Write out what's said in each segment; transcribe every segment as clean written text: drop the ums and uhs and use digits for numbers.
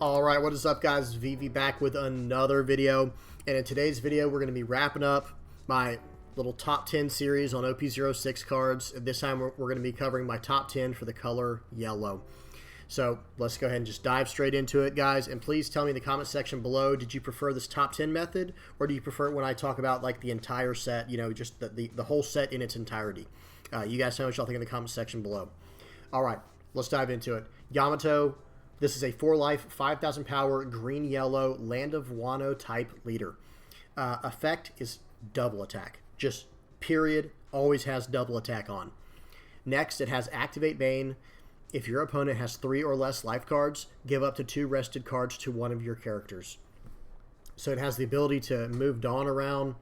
Alright, what is up guys? VV back with another video, and in today's video we're going to be wrapping up my little top 10 series on OP-06 cards. This time we're going to be covering my top 10 for the color yellow. So let's go ahead and just dive straight into it, guys, and please tell me in the comment section below, did you prefer this top 10 method, or do you prefer it when I talk about like the entire set, you know, just the whole set in its entirety? You guys know what y'all think in the comment section below. Alright, let's dive into it. Yamato. This is a 4-life, 5,000 power, green-yellow, Land of Wano type leader. Effect is double attack. Just period. Always has double attack on. Next, it has Activate Bane. If your opponent has 3 or less life cards, give up to 2 rested cards to one of your characters. So it has the ability to move Dawn around,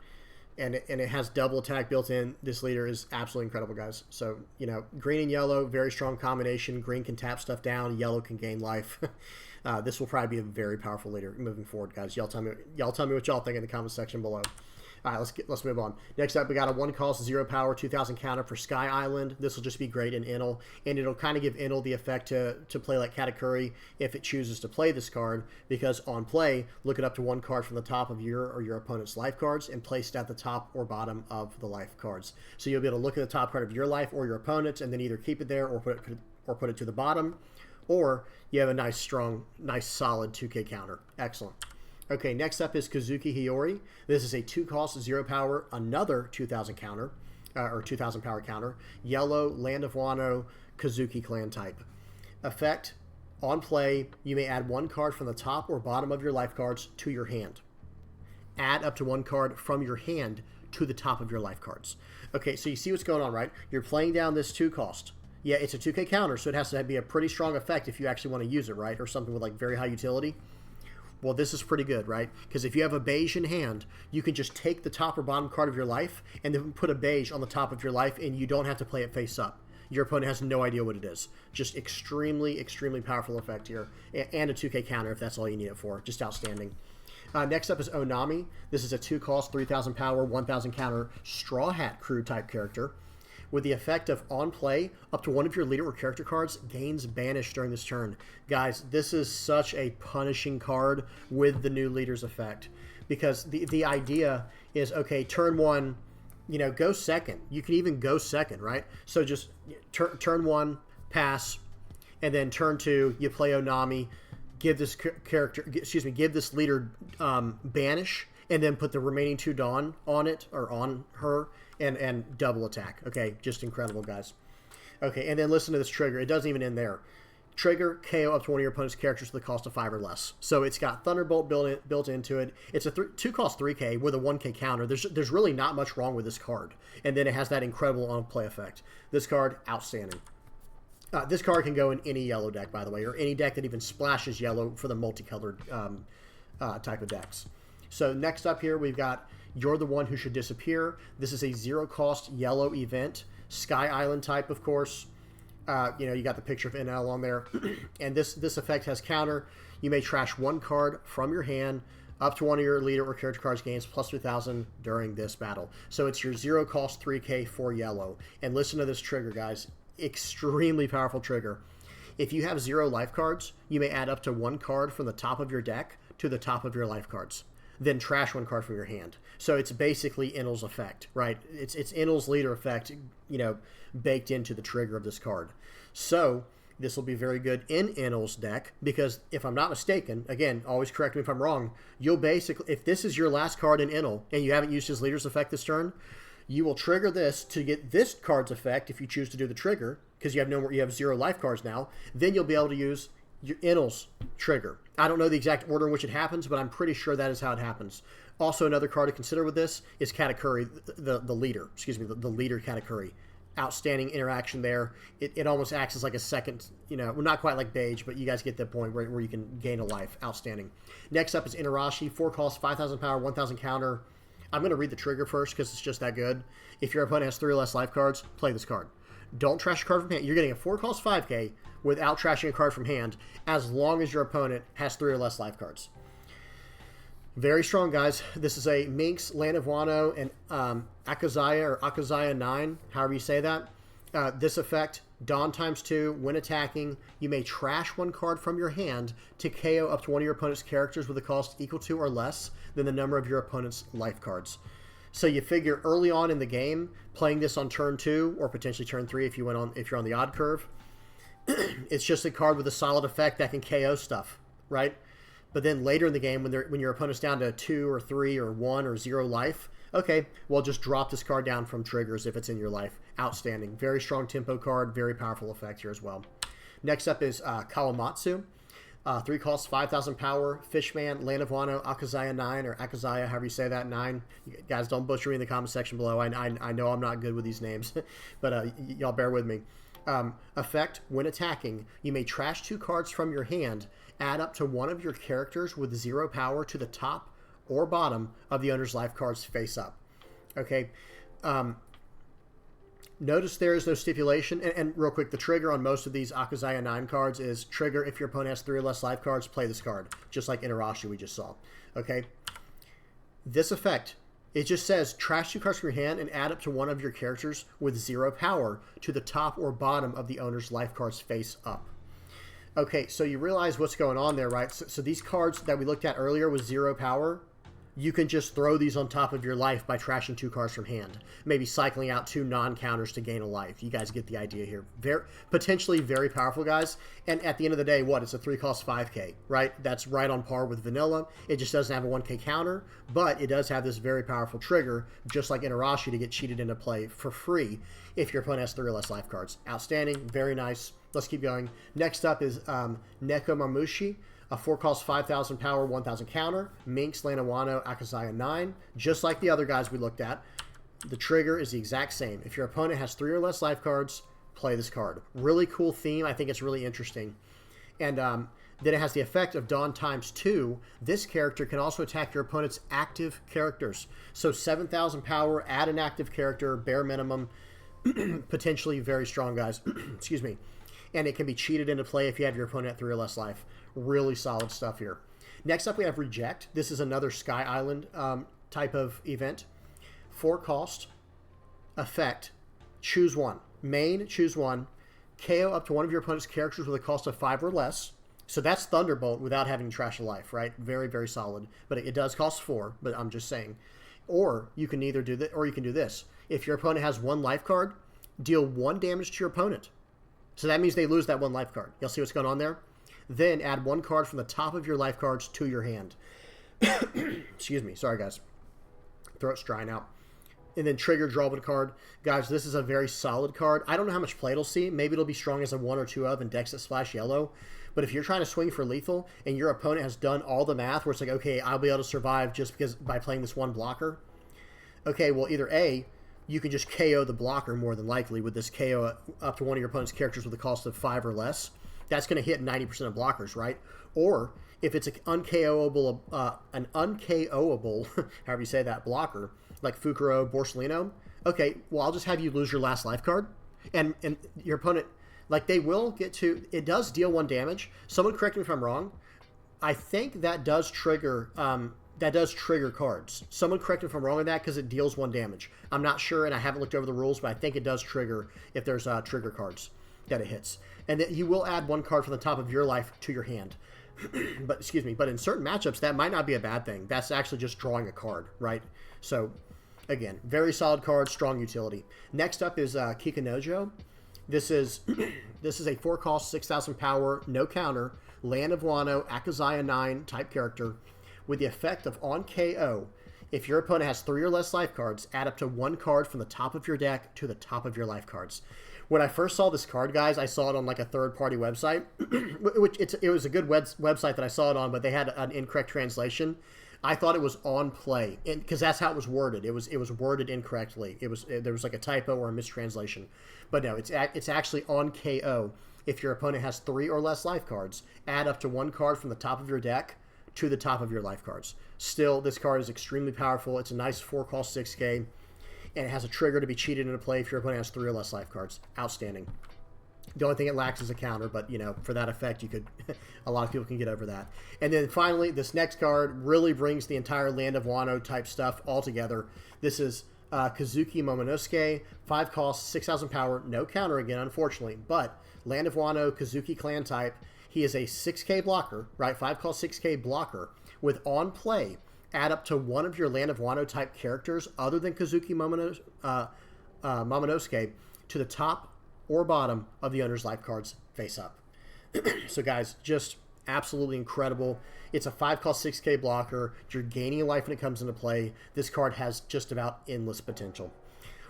and it has double attack built in. This leader is absolutely incredible, guys. So, you know, green and yellow, very strong combination. Green can tap stuff down. Yellow can gain life. This will probably be a very powerful leader moving forward, guys. Y'all tell me what y'all think in the comment section below. All right, let's move on. Next up, we got a 1-cost, 0 power, 2,000 counter for Sky Island. This will just be great in Inel, and it'll kind of give Inel the effect to play like Katakuri if it chooses to play this card, because on play, look it up to 1 card from the top of your or your opponent's life cards and place it at the top or bottom of the life cards. So you'll be able to look at the top card of your life or your opponent's and then either keep it there or put it to the bottom, or you have a nice, strong, nice, solid 2K counter. Excellent. Okay, next up is Kazuki Hiyori. This is a 2-cost, 0 power, another 2,000 counter, or 2,000 power counter. Yellow, Land of Wano, Kazuki clan type. Effect, on play, you may add 1 card from the top or bottom of your life cards to your hand. Add up to 1 card from your hand to the top of your life cards. Okay, so you see what's going on, right? You're playing down this 2-cost. Yeah, it's a 2K counter, so it has to be a pretty strong effect if you actually want to use it, right? Or something with like very high utility. Well, this is pretty good, right? Because if you have a beige in hand, you can just take the top or bottom card of your life and then put a beige on the top of your life, and you don't have to play it face up. Your opponent has no idea what it is. Just extremely, extremely powerful effect here. And a 2K counter if that's all you need it for. Just outstanding. Next up is Onami. This is a 2-cost, 3,000 power, 1,000 counter Straw Hat crew type character. With the effect of on play, up to 1 of your leader or character cards gains banish during this turn. Guys, this is such a punishing card with the new leader's effect. Because the idea is, okay, turn 1, you know, go second. You can even go second, right? So just turn 1, pass, and then turn 2, you play Onami, give this give this leader banish, and then put the remaining 2 Dawn on it, or on her, and double attack. Okay, just incredible, guys. Okay, and then listen to this trigger. It doesn't even end there. Trigger, KO up to 1 of your opponent's characters for the cost of 5 or less. So it's got Thunderbolt built into it. It's a 2-cost 3K with a 1K counter. There's really not much wrong with this card. And then it has that incredible on-play effect. This card, outstanding. This card can go in any yellow deck, by the way, or any deck that even splashes yellow for the multicolored type of decks. So next up here, we've got You're the One Who Should Disappear. This is a 0-cost yellow event. Sky Island type, of course. You know, you got the picture of NL on there. And this effect has counter. You may trash 1 card from your hand up to 1 of your leader or character cards gains plus 3,000 during this battle. So it's your 0-cost 3K for yellow. And listen to this trigger, guys. Extremely powerful trigger. If you have 0 life cards, you may add up to 1 card from the top of your deck to the top of your life cards. Then trash 1 card from your hand. So it's basically Inel's effect, right? It's Inel's leader effect, you know, baked into the trigger of this card. So this will be very good in Inel's deck, because if I'm not mistaken, again, always correct me if I'm wrong, you'll basically, if this is your last card in Inel and you haven't used his leader's effect this turn, you will trigger this to get this card's effect if you choose to do the trigger, because you have 0 life cards now. Then you'll be able to use your Inel's trigger. I don't know the exact order in which it happens, but I'm pretty sure that is how it happens. Also, another card to consider with this is Katakuri, the leader. Excuse me, the leader Katakuri. Outstanding interaction there. It almost acts as like a second, you know, well, not quite like beige, but you guys get the point where you can gain a life. Outstanding. Next up is Inarashi, 4-cost, 5,000 power, 1,000 counter. I'm going to read the trigger first because it's just that good. If your opponent has 3 or less life cards, play this card. Don't trash a card from hand. You're getting a 4-cost 5K without trashing a card from hand, as long as your opponent has 3 or less life cards. Very strong, guys. This is a Minx, Land of Wano, and Akazaya, or Akazaya 9, however you say that. This effect Dawn ×2, when attacking, you may trash one card from your hand to KO up to one of your opponent's characters with a cost equal to or less than the number of your opponent's life cards. So you figure early on in the game, playing this on turn 2 or potentially turn 3 if you're on the odd curve, it's just a card with a solid effect that can KO stuff, right? But then later in the game, when your opponent's down to 2 or 3 or 1 or 0 life, okay, well, just drop this card down from triggers if it's in your life. Outstanding. Very strong tempo card. Very powerful effect here as well. Next up is Kawamatsu. 3 costs, 5,000 power. Fishman, Land of Wano, Akazaya 9, or Akazaya, however you say that, 9. You guys, don't butcher me in the comment section below. I know I'm not good with these names, but y'all bear with me. Effect, when attacking, you may trash 2 cards from your hand, add up to one of your characters with 0 power to the top or bottom of the owner's life cards face up. Okay. Notice there is no stipulation. And real quick, the trigger on most of these Akazaya 9 cards is trigger if your opponent has 3 or less life cards, play this card. Just like Inarashi we just saw. Okay. This effect, it just says trash 2 cards from your hand and add up to one of your characters with 0 power to the top or bottom of the owner's life cards face up. Okay, so you realize what's going on there, right? So these cards that we looked at earlier with 0 power, you can just throw these on top of your life by trashing 2 cards from hand. Maybe cycling out 2 non-counters to gain a life. You guys get the idea here. Potentially very powerful, guys. And at the end of the day, what? It's a 3 cost 5k, right? That's right on par with vanilla. It just doesn't have a 1k counter, but it does have this very powerful trigger, just like Inarashi, to get cheated into play for free if your opponent has 3 or less life cards. Outstanding. Very nice. Let's keep going. Next up is Nekomamushi. A 4 cost, 5,000 power, 1,000 counter. Minx, Land of Wano, Akazaya 9. Just like the other guys we looked at, the trigger is the exact same. If your opponent has 3 or less life cards, play this card. Really cool theme. I think it's really interesting. And then it has the effect of Dawn ×2. This character can also attack your opponent's active characters. So 7,000 power, add an active character, bare minimum. Potentially very strong, guys. Excuse me. And it can be cheated into play if you have your opponent at 3 or less life. Really solid stuff here. Next up, we have Reject. This is another Sky Island type of event. 4 cost, effect, choose 1. Main, choose 1. KO up to one of your opponent's characters with a cost of 5 or less. So that's Thunderbolt without having to trash a life, right? Very, very solid. But it does cost 4, but I'm just saying. Or you can either do that, or you can do this. If your opponent has 1 life card, deal 1 damage to your opponent. So that means they lose that 1 life card. You'll see what's going on there? Then add 1 card from the top of your life cards to your hand. Excuse me. Sorry, guys. Throat's drying out. And then trigger, draw a card. Guys, this is a very solid card. I don't know how much play it'll see. Maybe it'll be strong as a 1 or 2 of and decks that splash yellow. But if you're trying to swing for lethal and your opponent has done all the math where it's like, okay, I'll be able to survive just because by playing this 1 blocker. Okay, well, either A, you can just KO the blocker more than likely with this KO up to one of your opponent's characters with a cost of 5 or less. That's going to hit 90% of blockers, right? Or if it's an unKOable, however you say that, blocker, like Fukuro, Borsellino, okay, well, I'll just have you lose your last life card. And your opponent, like, they will get to, it does deal 1 damage. Someone correct me if I'm wrong. I think that does trigger cards. Someone correct me if I'm wrong on that because it deals 1 damage. I'm not sure, and I haven't looked over the rules, but I think it does trigger if there's trigger cards that it hits. And that you will add 1 card from the top of your life to your hand. But excuse me, but in certain matchups, that might not be a bad thing. That's actually just drawing a card, right? So, again, very solid card, strong utility. Next up is Kikanojo. This is a 4 cost, 6,000 power, no counter, Land of Wano, Akazaya 9 type character with the effect of on KO. If your opponent has 3 or less life cards, add up to 1 card from the top of your deck to the top of your life cards. When I first saw this card, guys, I saw it on like a third-party website, which it was a good website that I saw it on, but they had an incorrect translation. I thought it was on play because that's how it was worded. It was worded incorrectly. There was like a typo or a mistranslation, but no, it's actually on KO. If your opponent has 3 or less life cards, add up to 1 card from the top of your deck to the top of your life cards. Still, this card is extremely powerful. It's a nice 4 cost 6k. And it has a trigger to be cheated into play if your opponent has 3 or less life cards. Outstanding. The only thing it lacks is a counter, but, you know, for that effect, you could, a lot of people can get over that. And then finally, this next card really brings the entire Land of Wano type stuff all together. This is Kazuki Momonosuke, 5 cost, 6,000 power, no counter again, unfortunately. But Land of Wano, Kazuki clan type. He is a 6K blocker, right? 5 cost, 6K blocker with on play. Add up to one of your Land of Wano type characters other than Kazuki Momonosuke to the top or bottom of the owner's life cards face up. So guys, just absolutely incredible. It's a 5 cost 6K blocker. You're gaining life when it comes into play. This card has just about endless potential.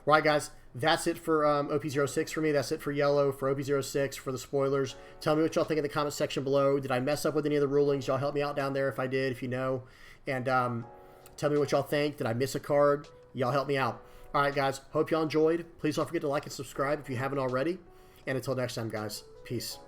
All right, guys, that's it for OP06 for me. That's it for yellow, for OP06, for the spoilers. Tell me what y'all think in the comment section below. Did I mess up with any of the rulings? Y'all help me out down there if I did, if you know. And tell me what y'all think. Did I miss a card? Y'all help me out. All right, guys, hope y'all enjoyed. Please don't forget to like and subscribe if you haven't already. And until next time, guys, peace.